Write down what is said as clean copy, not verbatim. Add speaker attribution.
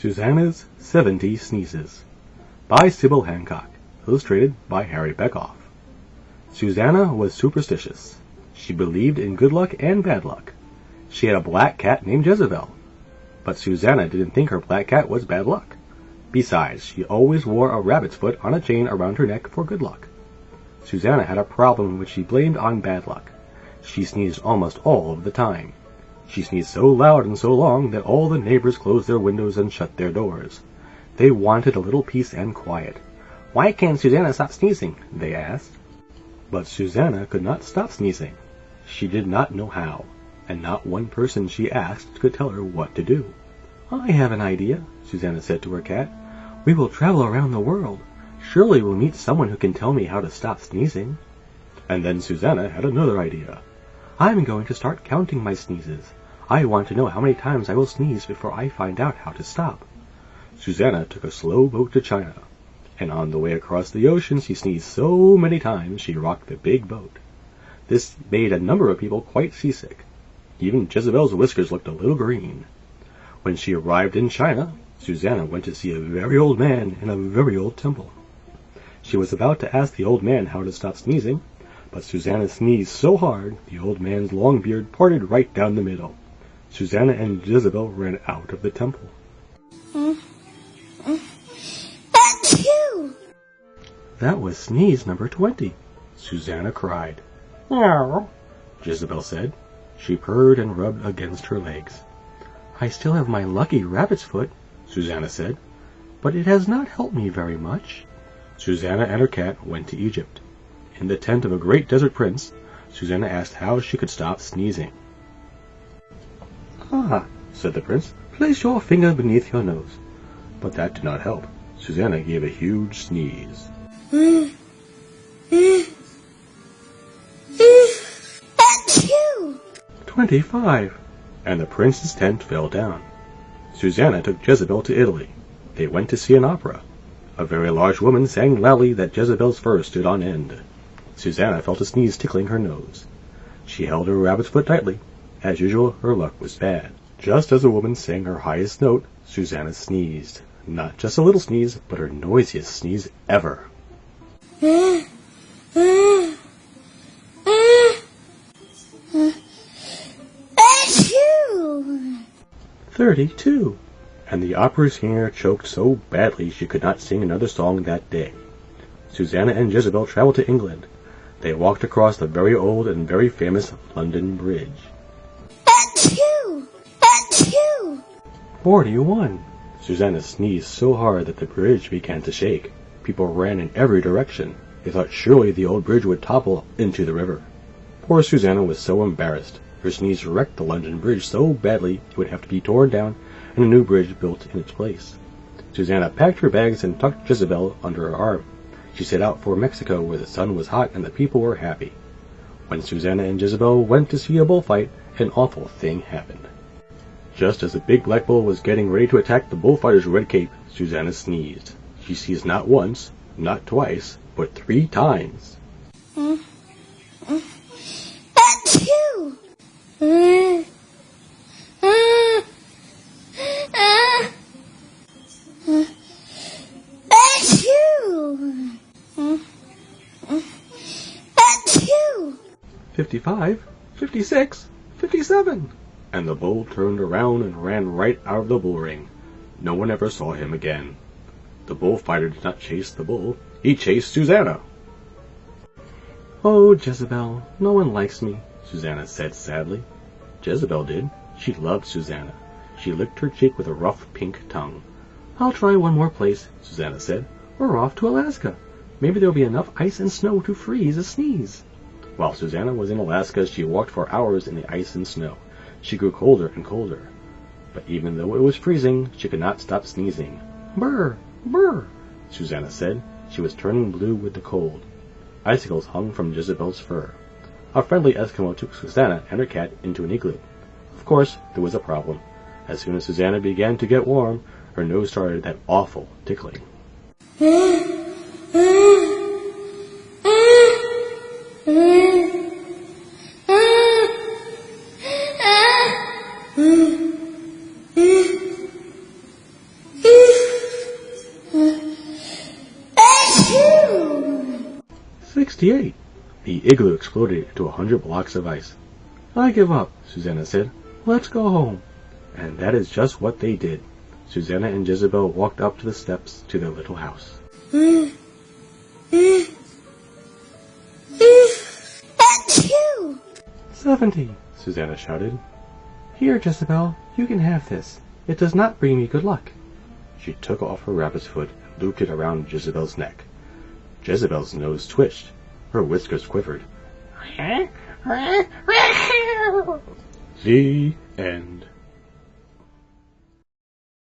Speaker 1: Susanna's 70 Sneezes by Sibyl Hancock, illustrated by Harry Beckoff. Susanna was superstitious. She believed in good luck and bad luck. She had a black cat named Jezebel. But Susanna didn't think her black cat was bad luck. Besides, she always wore a rabbit's foot on a chain around her neck for good luck. Susanna had a problem which she blamed on bad luck. She sneezed almost all of the time. She sneezed so loud and so long that all the neighbors closed their windows and shut their doors. They wanted a little peace and quiet. "Why can't Susanna stop sneezing?" they asked. But Susanna could not stop sneezing. She did not know how, and not one person she asked could tell her what to do. "I have an idea," Susanna said to her cat. "We will travel around the world. Surely we'll meet someone who can tell me how to stop sneezing." And then Susanna had another idea. "I'm going to start counting my sneezes. I want to know how many times I will sneeze before I find out how to stop." Susanna took a slow boat to China, and on the way across the ocean she sneezed so many times she rocked the big boat. This made a number of people quite seasick. Even Jezebel's whiskers looked a little green. When she arrived in China, Susanna went to see a very old man in a very old temple. She was about to ask the old man how to stop sneezing, but Susanna sneezed so hard the old man's long beard parted right down the middle. Susanna and Jezebel ran out of the temple.
Speaker 2: Achoo!
Speaker 1: That was sneeze number 20. Susanna cried. "Meow," Jezebel said. She purred and rubbed against her legs. "I still have my lucky rabbit's foot," Susanna said, "but it has not helped me very much." Susanna and her cat went to Egypt. In the tent of a great desert prince, Susanna asked how she could stop sneezing. "Ah," said the prince, "place your finger beneath your nose." But that did not help. Susanna gave a huge sneeze.
Speaker 2: Achoo!
Speaker 1: 25! And the prince's tent fell down. Susanna took Jezebel to Italy. They went to see an opera. A very large woman sang loudly that Jezebel's fur stood on end. Susanna felt a sneeze tickling her nose. She held her rabbit's foot tightly. As usual, her luck was bad. Just as the woman sang her highest note, Susanna sneezed. Not just a little sneeze, but her noisiest sneeze ever. 32! And the opera singer choked so badly she could not sing another song that day. Susanna and Jezebel traveled to England. They walked across the very old and very famous London Bridge.
Speaker 2: Achoo! Achoo!
Speaker 1: 41! Susanna sneezed so hard that the bridge began to shake. People ran in every direction. They thought surely the old bridge would topple into the river. Poor Susanna was so embarrassed. Her sneeze wrecked the London Bridge so badly it would have to be torn down and a new bridge built in its place. Susanna packed her bags and tucked Jezebel under her arm. She set out for Mexico, where the sun was hot and the people were happy. When Susanna and Jezebel went to see a bullfight, an awful thing happened. Just as the big black bull was getting ready to attack the bullfighter's red cape, Susanna sneezed. She sneezed not once, not twice, but 3 times.
Speaker 2: Achoo! Achoo! Achoo!
Speaker 1: 55, 56, 57! And the bull turned around and ran right out of the bull ring. No one ever saw him again. The bullfighter did not chase the bull. He chased Susanna. "Oh, Jezebel, no one likes me," Susanna said sadly. Jezebel did. She loved Susanna. She licked her cheek with a rough pink tongue. "I'll try one more place," Susanna said. "We're off to Alaska. Maybe there'll be enough ice and snow to freeze a sneeze." While Susanna was in Alaska, she walked for hours in the ice and snow. She grew colder and colder. But even though it was freezing, she could not stop sneezing. "Brr, brr," Susanna said. She was turning blue with the cold. Icicles hung from Jezebel's fur. A friendly Eskimo took Susanna and her cat into an igloo. Of course, there was a problem. As soon as Susanna began to get warm, her nose started that awful tickling. 68. The igloo exploded into 100 blocks of ice. I give up, Susanna said. Let's go home. And that is just what they did. Susanna and Jezebel walked up to the steps to their little house.
Speaker 2: Achoo!
Speaker 1: 70, Susanna shouted. Here, Jezebel, you can have this. It does not bring me good luck. She took off her rabbit's foot and looped it around Jezebel's neck. Jezebel's nose twitched. Her whiskers quivered. The end.